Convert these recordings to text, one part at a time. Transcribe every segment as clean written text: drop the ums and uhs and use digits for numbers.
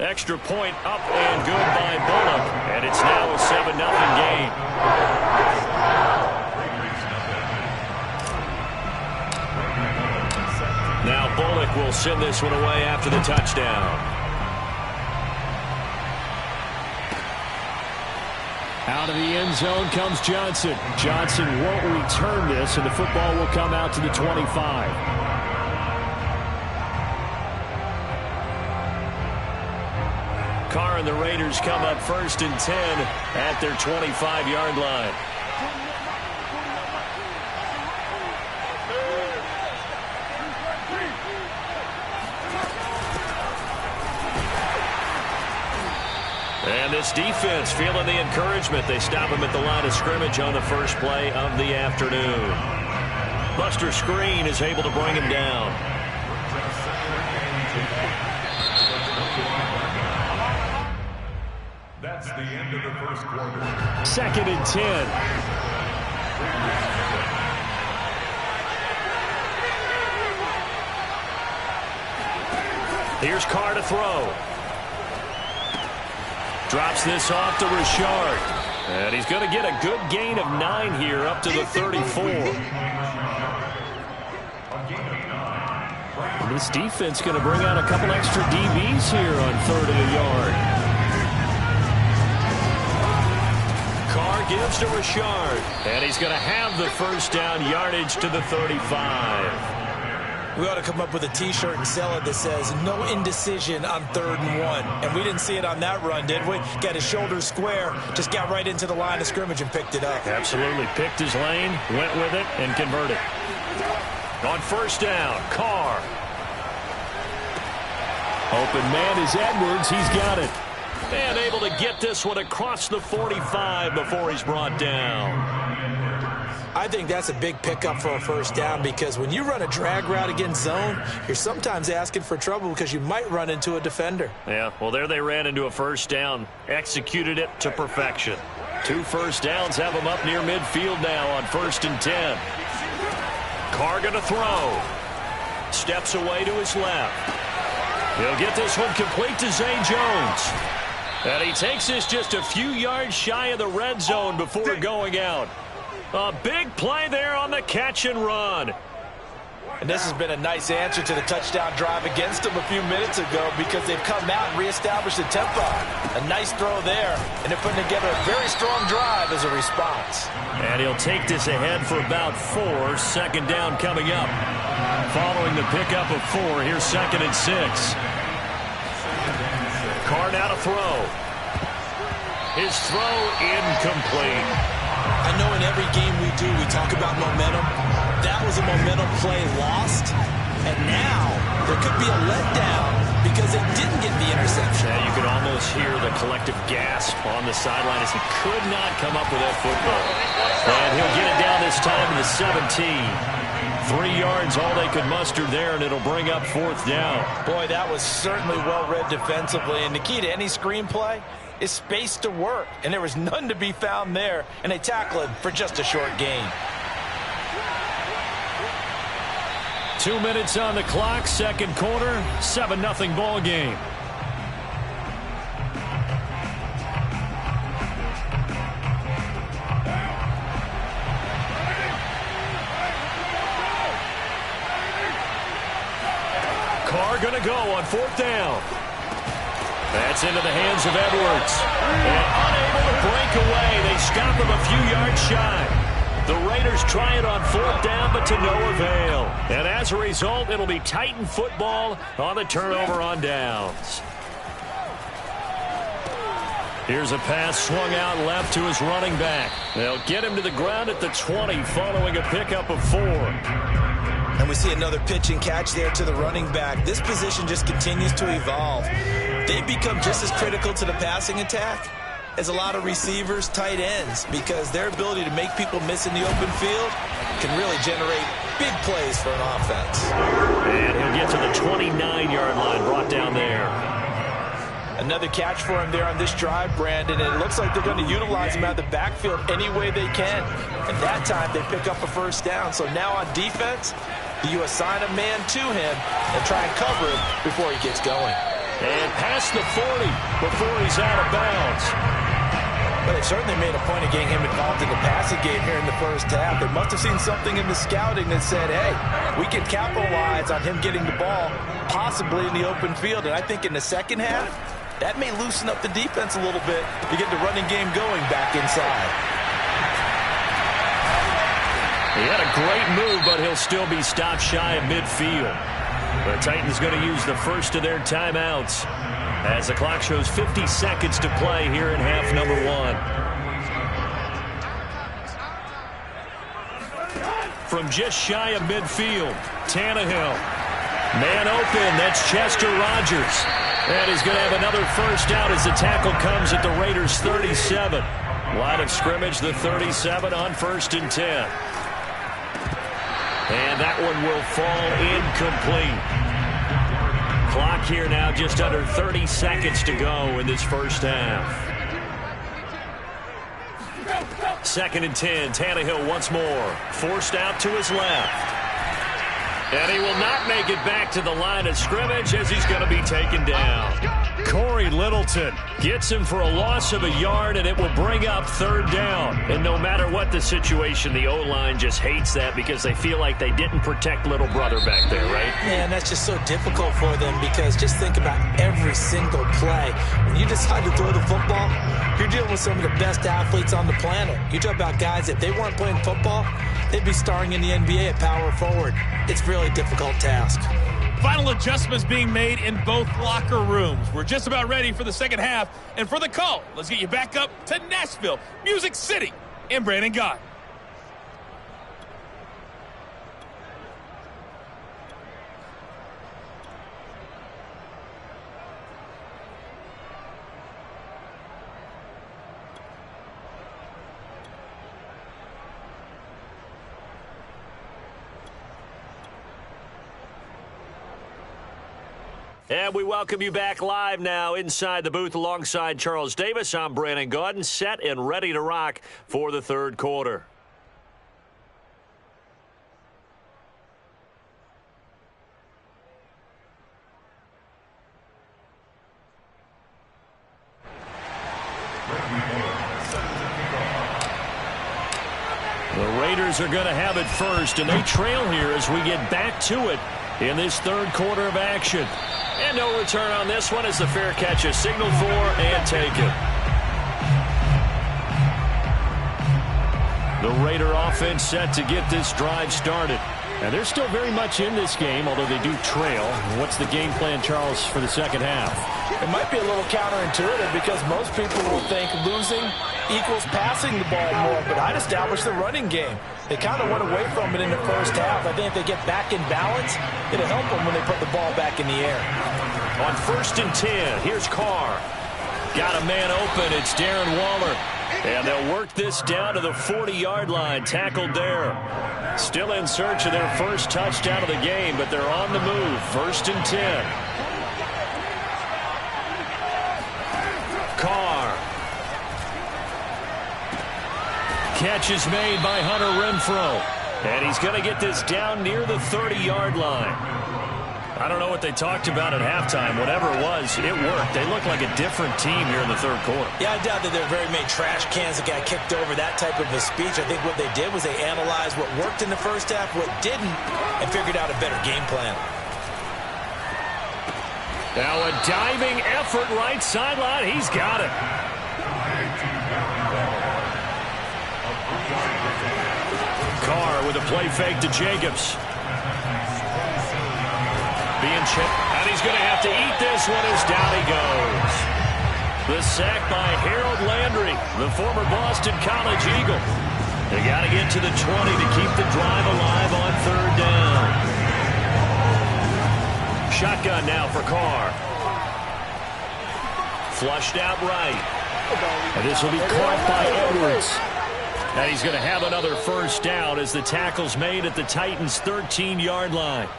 Extra point up and good by Bullock. And it's now a 7-0 game. Now Bullock will send this one away after the touchdown. Out of the end zone comes Johnson. Johnson won't return this, and the football will come out to the 25. Carr and the Raiders come up 1st and 10 at their 25-yard line. And this defense feeling the encouragement. They stop him at the line of scrimmage on the first play of the afternoon. Buster Screen is able to bring him down. That's the end of the first quarter. 2nd and 10. Here's Carr to throw. Drops this off to Richard. And he's going to get a good gain of 9 here up to the 34. And this defense going to bring out a couple extra DBs here on 3rd and a yard. Carr gives to Richard. And he's going to have the first down yardage to the 35. We ought to come up with a T-shirt and sell it that says, no indecision on 3rd and 1. And we didn't see it on that run, did we? Got his shoulders square, just got right into the line of scrimmage and picked it up. Absolutely. Picked his lane, went with it, and converted. On 1st down, Carr. Open man is Edwards. He's got it. And able to get this one across the 45 before he's brought down. I think that's a big pickup for a 1st down, because when you run a drag route against zone, you're sometimes asking for trouble because you might run into a defender. Yeah, well, there they ran into a 1st down. Executed it to perfection. 2 first downs have them up near midfield now on 1st and 10. Carr going to throw. Steps away to his left. He'll get this one complete to Zay Jones. And he takes this just a few yards shy of the red zone before going out. A big play there on the catch and run. And this has been a nice answer to the touchdown drive against them a few minutes ago, because they've come out and reestablished the tempo. A nice throw there, and they're putting together a very strong drive as a response. And he'll take this ahead for about 4. 2nd down coming up. Following the pickup of 4, here's 2nd and 6. Carr now to throw. His throw incomplete. I know in every game we do, we talk about momentum. That was a momentum play lost. And now there could be a letdown because they didn't get the interception. Yeah, you could almost hear the collective gasp on the sideline as he could not come up with that football. And he'll get it down this time to the 17. 3 yards, all they could muster there, and it'll bring up 4th down. Boy, that was certainly well-read defensively. And the key to any screenplay is space to work. And there was none to be found there. And they tackle him for just a short gain. 2 minutes on the clock, 2nd quarter, 7-0 ball game. Carr going to go on 4th down. That's into the hands of Edwards. And unable to break away. They stop him a few yards shy. The Raiders try it on 4th down, but to no avail. And as a result, it'll be Titan football on the turnover on downs. Here's a pass swung out left to his running back. They'll get him to the ground at the 20 following a pickup of 4. And we see another pitch and catch there to the running back. This position just continues to evolve. They become just as critical to the passing attack as a lot of receivers, tight ends, because their ability to make people miss in the open field can really generate big plays for an offense. And he'll get to the 29-yard line, brought down there. Another catch for him there on this drive, Brandon, and it looks like they're going to utilize him out of the backfield any way they can. And that time they pick up a 1st down. So now on defense, you assign a man to him and try and cover him before he gets going. And past the 40 before he's out of bounds. But they certainly made a point of getting him involved in the passing game here in the first half. They must have seen something in the scouting that said, hey, we can capitalize on him getting the ball, possibly in the open field. And I think in the second half, that may loosen up the defense a little bit to get the running game going back inside. He had a great move, but he'll still be stopped shy of midfield. The Titans going to use the first of their timeouts as the clock shows 50 seconds to play here in half number 1. From just shy of midfield, Tannehill. Man open, that's Chester Rogers. And he's going to have another first down as the tackle comes at the Raiders' 37. Line of scrimmage, the 37 on 1st and 10. And that one will fall incomplete. Clock here now just under 30 seconds to go in this first half. 2nd and 10. Tannehill once more. Forced out to his left. And he will not make it back to the line of scrimmage as he's going to be taken down. Corey Littleton gets him for a loss of a yard, and it will bring up 3rd down. And no matter what the situation, the O-line just hates that because they feel like they didn't protect little brother back there, right? Man, that's just so difficult for them because just think about every single play. When you decide to throw the football, you're dealing with some of the best athletes on the planet. You talk about guys, if they weren't playing football, they'd be starring in the NBA at power forward. It's a really difficult task. Final adjustments being made in both locker rooms. We're just about ready for the second half. And for the call, let's get you back up to Nashville, Music City, and Brandon Gott. And we welcome you back live now inside the booth alongside Charles Davis. I'm Brandon Gaudin, set and ready to rock for the 3rd quarter. The Raiders are going to have it first, and they trail here as we get back to it in this 3rd quarter of action. And no return on this one as the fair catch is signaled for and taken. The Raider offense set to get this drive started. And they're still very much in this game, although they do trail. What's the game plan, Charles, for the second half? It might be a little counterintuitive because most people will think losing equals passing the ball more, but I'd establish the running game. They kind of went away from it in the first half. I think if they get back in balance, it'll help them when they put the ball back in the air. On 1st and 10, here's Carr. Got a man open. It's Darren Waller. And they'll work this down to the 40-yard line. Tackled there. Still in search of their first touchdown of the game, but they're on the move. 1st and 10. Carr. Catch is made by Hunter Renfrow. And he's going to get this down near the 30-yard line. I don't know what they talked about at halftime. Whatever it was, it worked. They look like a different team here in the 3rd quarter. Yeah, I doubt that there are very many trash cans that got kicked over, that type of a speech. I think what they did was they analyzed what worked in the first half, what didn't, and figured out a better game plan. Now a diving effort right sideline. He's got it. Carr with a play fake to Jacobs. Being chipped, and he's going to have to eat this one as down he goes. The sack by Harold Landry, the former Boston College Eagle. They got to get to the 20 to keep the drive alive on 3rd down. Shotgun now for Carr. Flushed out right. And this will be caught by Edwards. And he's going to have another first down as the tackle's made at the Titans' 13-yard line.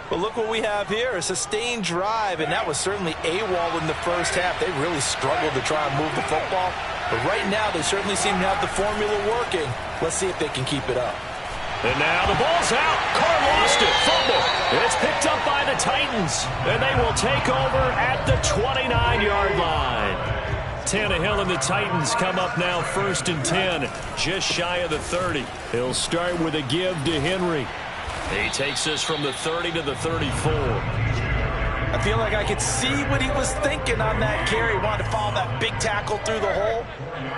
But look what we have here, a sustained drive, and that was certainly AWOL in the first half. They really struggled to try and move the football. But right now, they certainly seem to have the formula working. Let's see if they can keep it up. And now the ball's out. Carr lost it. Fumble. It's picked up by the Titans, and they will take over at the 29-yard line. Tannehill and the Titans come up now 1st and 10, just shy of the 30. He'll start with a give to Henry. He takes this from the 30 to the 34. I feel like I could see what he was thinking on that carry. He wanted to follow that big tackle through the hole.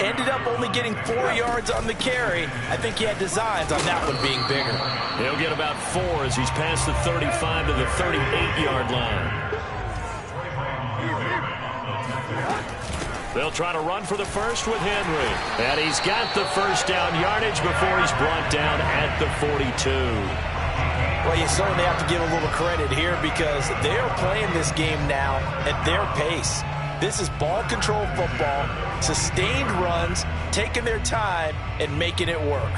Ended up only getting 4 yards on the carry. I think he had designs on that one being bigger. He'll get about 4 as he's past the 35 to the 38-yard line. They'll try to run for the first with Henry. And he's got the first down yardage before he's brought down at the 42. Well, you certainly have to give a little credit here because they're playing this game now at their pace. This is ball control football, sustained runs, taking their time and making it work.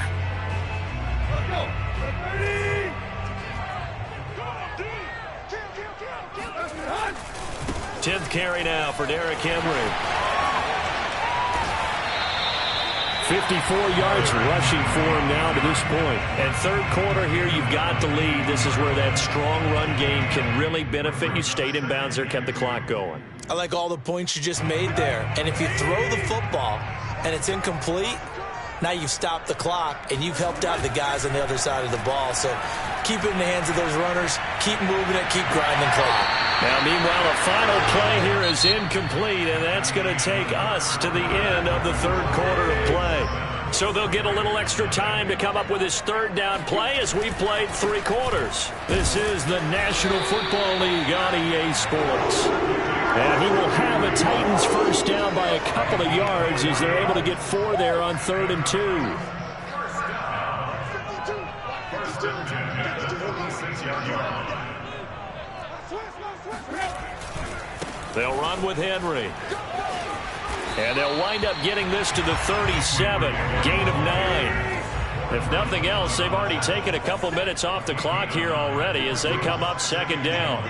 10th carry now for Derrick Henry. 54 yards rushing for him now to this point. And third quarter here, you've got the lead. This is where that strong run game can really benefit you. Stayed in bounds there, kept the clock going. I like all the points you just made there. And if you throw the football and it's incomplete, now you've stopped the clock and you've helped out the guys on the other side of the ball. So keep it in the hands of those runners. Keep moving it. Keep grinding the clock. Now, meanwhile, a final play here is incomplete, and that's going to take us to the end of the third quarter of play. So they'll get a little extra time to come up with his third down play as we've played 3 quarters. This is the National Football League on EA Sports. And he will have a Titans first down by a couple of yards as they're able to get 4 there on 3rd and 2. They'll run with Henry. And they'll wind up getting this to the 37. Gain of 9. If nothing else, they've already taken a couple minutes off the clock here already as they come up 2nd down.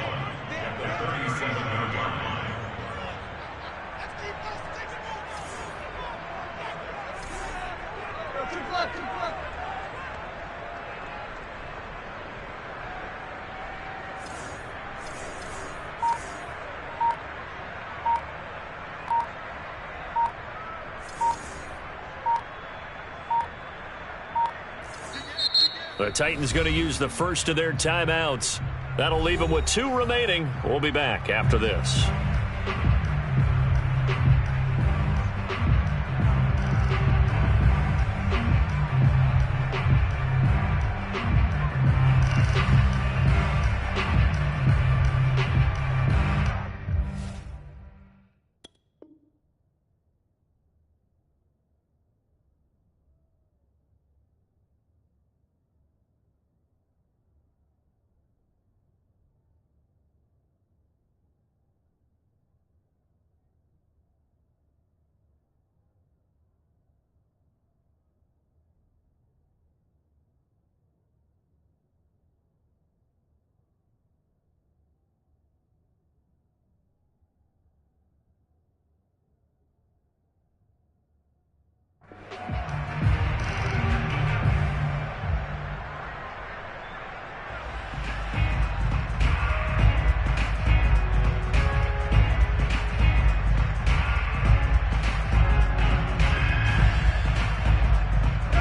The Titans going to use the first of their timeouts. That'll leave them with 2 remaining. We'll be back after this.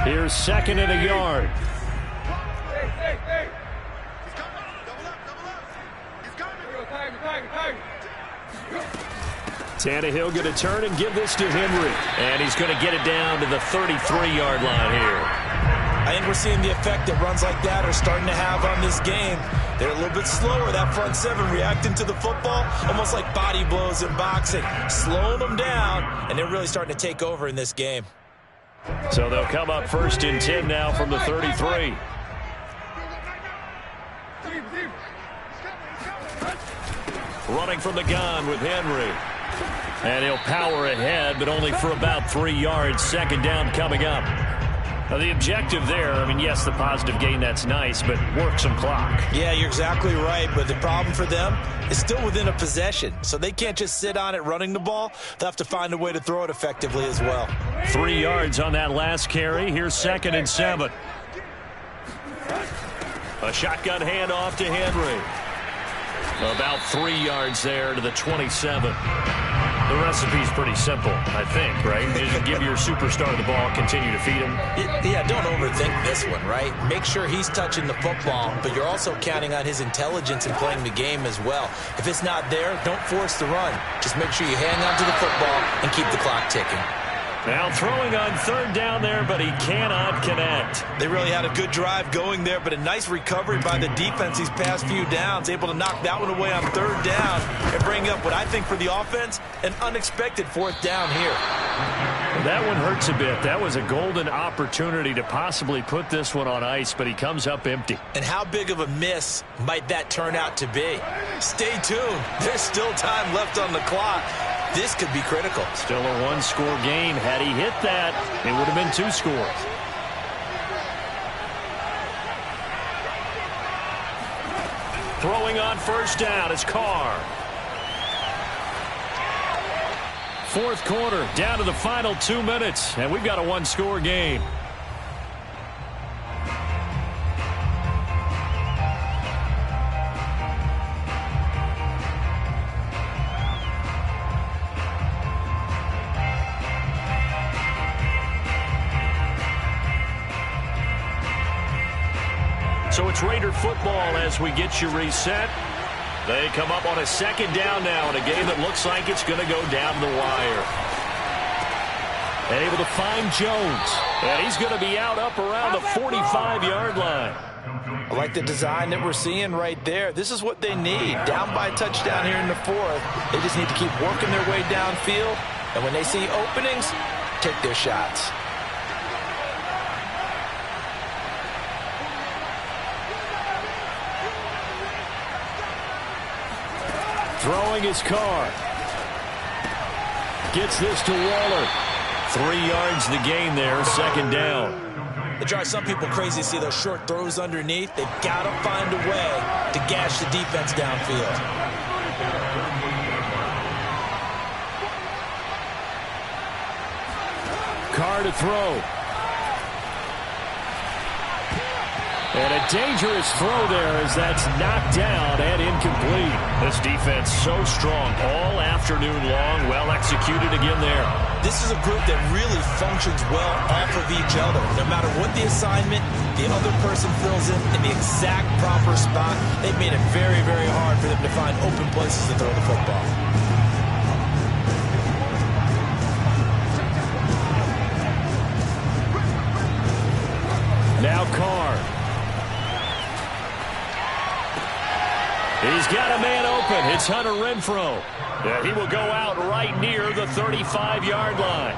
Here's 2nd and a yard. Tannehill going to turn and give this to Henry. And he's going to get it down to the 33-yard line here. I think we're seeing the effect that runs like that are starting to have on this game. They're a little bit slower, that front 7, reacting to the football, almost like body blows in boxing, slowing them down, and they're really starting to take over in this game. So they'll come up 1st and 10 now from the 33. Running from the gun with Henry. And he'll power ahead, but only for about 3 yards. 2nd down coming up. Now the objective there, I mean, yes, the positive gain, that's nice, but work some clock. Yeah, you're exactly right, but the problem for them is still within a possession, so they can't just sit on it running the ball. They'll have to find a way to throw it effectively as well. 3 yards on that last carry. Here's 2nd and 7. A shotgun handoff to Henry. About 3 yards there to the 27. The recipe's pretty simple, I think, right? Just give your superstar the ball, continue to feed him. Yeah, don't overthink this one, right? Make sure he's touching the football, but you're also counting on his intelligence in playing the game as well. If it's not there, don't force the run. Just make sure you hang on to the football and keep the clock ticking. Now throwing on third down there, but he cannot connect. They really had a good drive going there, but a nice recovery by the defense these past few downs, able to knock that one away on third down and bring up what I think for the offense, an unexpected fourth down here. That one hurts a bit. That was a golden opportunity to possibly put this one on ice, but he comes up empty. And how big of a miss might that turn out to be? Stay tuned. There's still time left on the clock. This could be critical. Still a one-score game. Had he hit that, it would have been 2 scores. Throwing on first down is Carr. Fourth quarter, down to the final 2 minutes, and we've got a one-score game. So it's Raider football as we get you reset. They come up on a second down now in a game that looks like it's going to go down the wire. Able to find Jones. And he's going to be out up around the 45-yard line. I like the design that we're seeing right there. This is what they need. Down by a touchdown here in the fourth. They just need to keep working their way downfield. And when they see openings, take their shots. Throwing his Carr. Gets this to Waller. 3 yards the gain there, second down. It drives some people crazy to see those short throws underneath. They've got to find a way to gash the defense downfield. Carr to throw. And a dangerous throw there as that's knocked down and incomplete. This defense so strong all afternoon long. Well executed again there. This is a group that really functions well off of each other. No matter what the assignment, the other person fills in the exact proper spot. They've made it very, very hard for them to find open places to throw the football. Now Carr. He's got a man open. It's Hunter Renfrow. And he will go out right near the 35-yard line.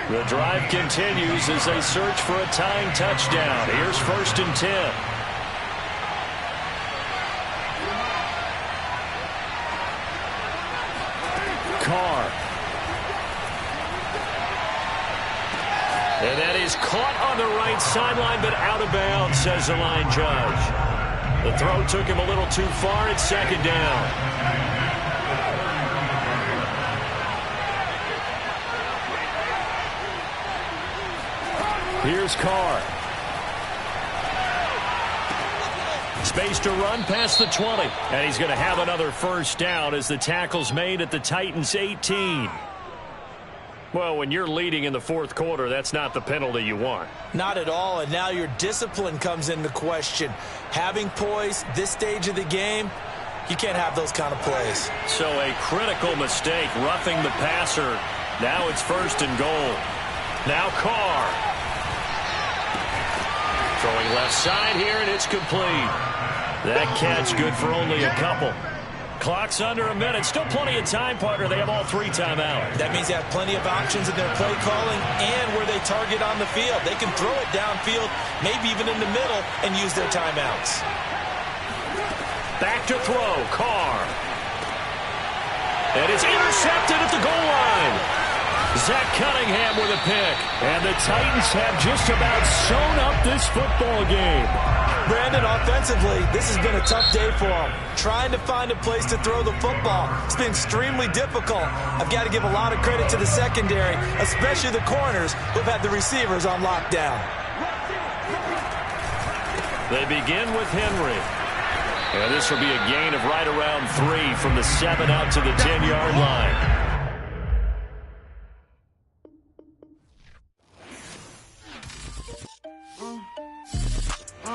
The drive continues as they search for a tying touchdown. Here's 1st and 10. Carr. And that is caught on the right sideline, but out of bounds, says the line judge. The throw took him a little too far. It's second down. Here's Carr. Space to run past the 20. And he's going to have another first down as the tackle's made at the Titans' 18. Well, when you're leading in the fourth quarter, that's not the penalty you want. Not at all, and now your discipline comes into question. Having poise this stage of the game, you can't have those kind of plays. So a critical mistake, roughing the passer. Now it's 1st and goal. Now Carr. Throwing left side here, and it's complete. That catch good for only a couple. Clock's under a minute. Still plenty of time, partner. They have all 3 timeouts. That means they have plenty of options in their play calling and where they target on the field. They can throw it downfield, maybe even in the middle, and use their timeouts. Back to throw. Carr. And it's intercepted at the goal line. Zach Cunningham with a pick. And the Titans have just about sewn up this football game. Brandon, offensively, this has been a tough day for them. Trying to find a place to throw the football. It's been extremely difficult. I've got to give a lot of credit to the secondary, especially the corners who've had the receivers on lockdown. They begin with Henry. And this will be a gain of right around 3 from the 7 out to the 10-yard line.